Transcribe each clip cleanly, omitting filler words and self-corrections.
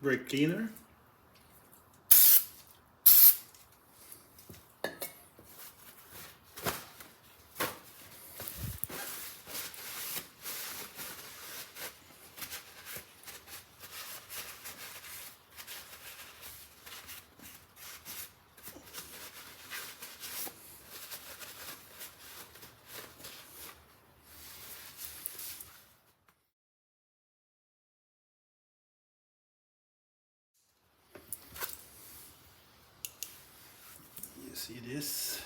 brake cleaner. You see this?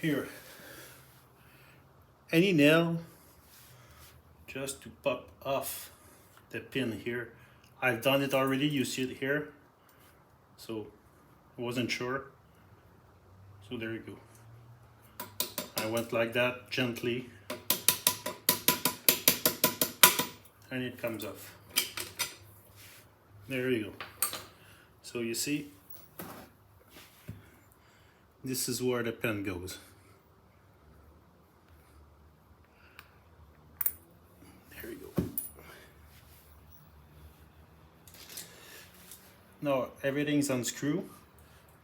Here, any nail just to pop off the pin here. I've done it already, you see it here, so I wasn't sure, so there you go. I went like that gently and it comes off. There you go. So you see, this is where the pen goes. There you go. Now everything's unscrewed.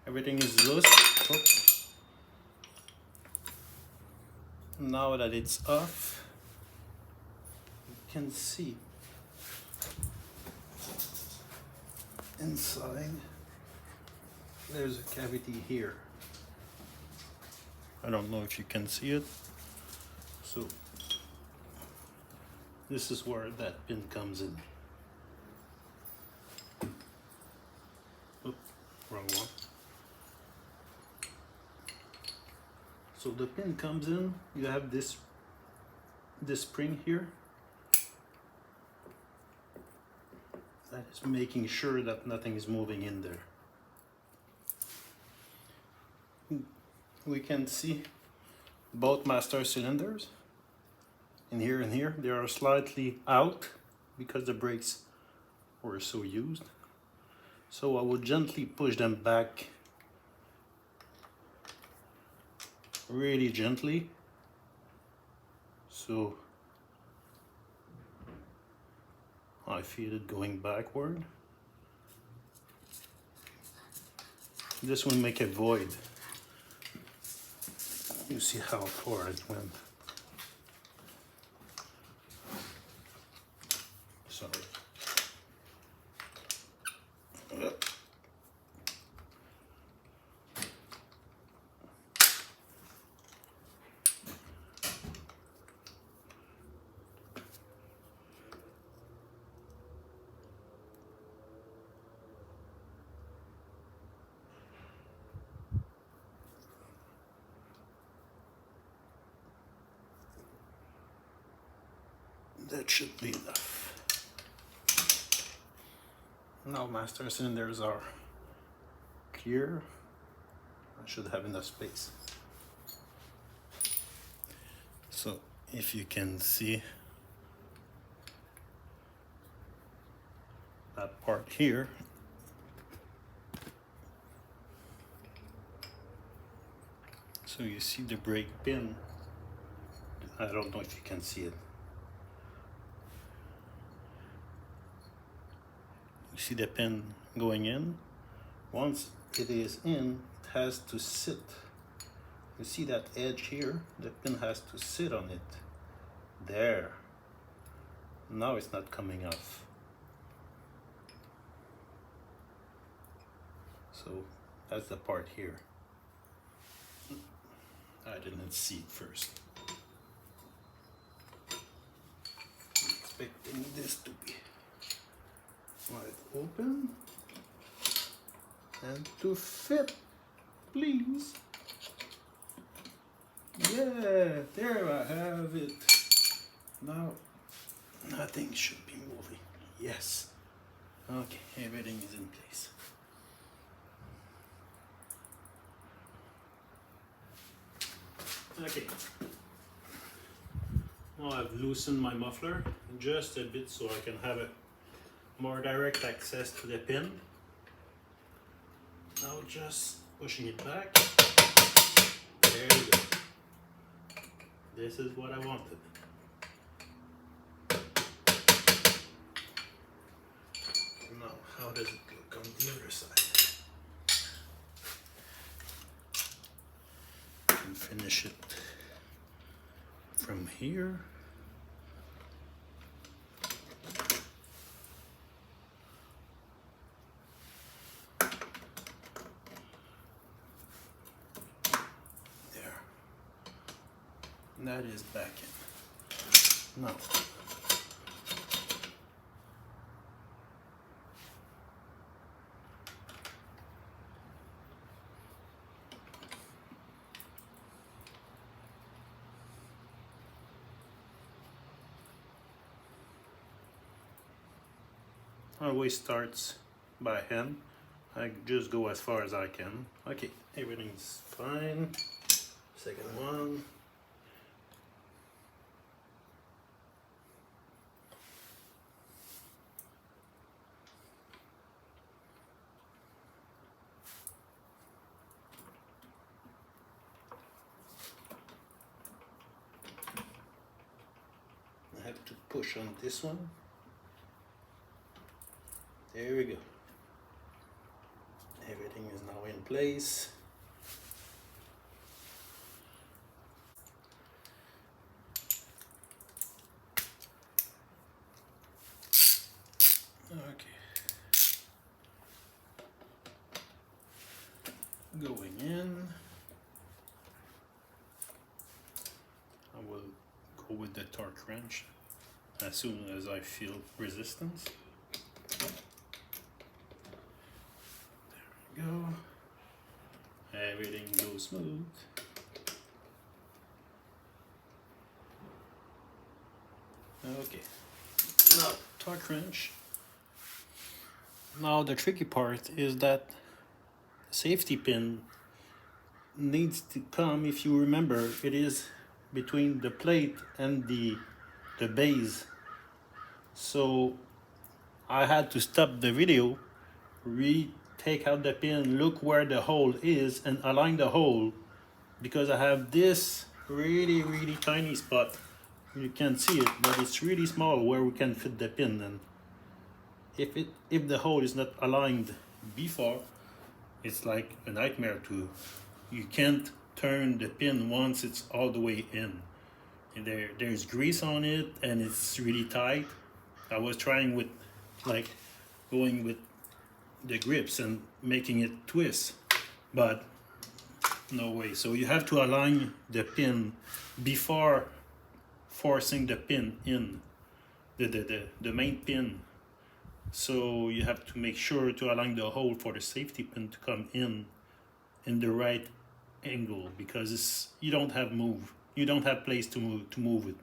Everything is loose. Oh. Now that it's off, you can see inside there's a cavity here. I don't know if you can see it. So this is where that pin comes in. Oop, wrong one. So the pin comes in, you have this spring here that is making sure that nothing is moving in there. We can see both master cylinders in here and here. They are slightly out because the brakes were so used. So I would gently push them back, really gently, so I feel it going backward. This will make a void. You see how far it went. Sorry. That should be enough. Now master cylinders are clear. I should have enough space. So if you can see that part here, so you see the brake pin. I don't know if you can see it. You see the pin going in. Once it is in, it has to sit. You see that edge here? The pin has to sit on it. There. Now it's not coming off. So that's the part here. I didn't see it first. Expecting this to be wide open and to fit, please. Yeah, there I have it. Now nothing should be moving. Yes. Okay, everything is in place. Okay. Now I've loosened my muffler just a bit so I can have a more direct access to the pin. Now just pushing it back. There you go. This is what I wanted. Now, how does it look on the other side? And finish it from here. There. That is back in. Now, always starts by hand. I just go as far as I can. Okay, everything's fine. Second one. I have to push on this one. There we go. Everything is now in place. Okay. Going in. I will go with the torque wrench as soon as I feel resistance. There we go. Everything goes smooth. Okay. Now, torque wrench. Now the tricky part is that safety pin needs to come, if you remember, it is between the plate and the base. So I had to stop the video, take out the pin, look where the hole is and align the hole, because I have this really tiny spot. You can't see it, but it's really small where we can fit the pin. And if the hole is not aligned before, it's like a nightmare to, you can't turn the pin once it's all the way in. And there's grease on it and it's really tight. I was trying with going with the grips and making it twist, but no way. So you have to align the pin before forcing the pin in, the main pin. So you have to make sure to align the hole for the safety pin to come in the right angle, because you don't have place to move it.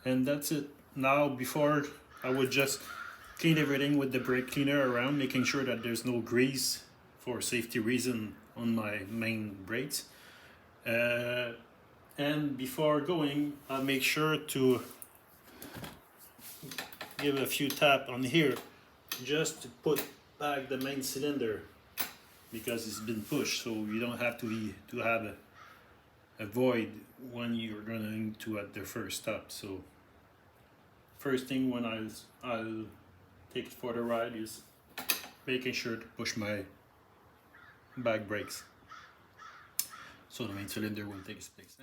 And that's it. Now, before, I would just clean everything with the brake cleaner around, making sure that there's no grease for safety reason on my main brakes. And before going, I'll make sure to give a few tap on here just to put back the main cylinder, because it's been pushed, so you don't have to have a void when you're going to at the first stop. So first thing when I'll take it for the ride is making sure to push my back brakes so the main cylinder will take its place.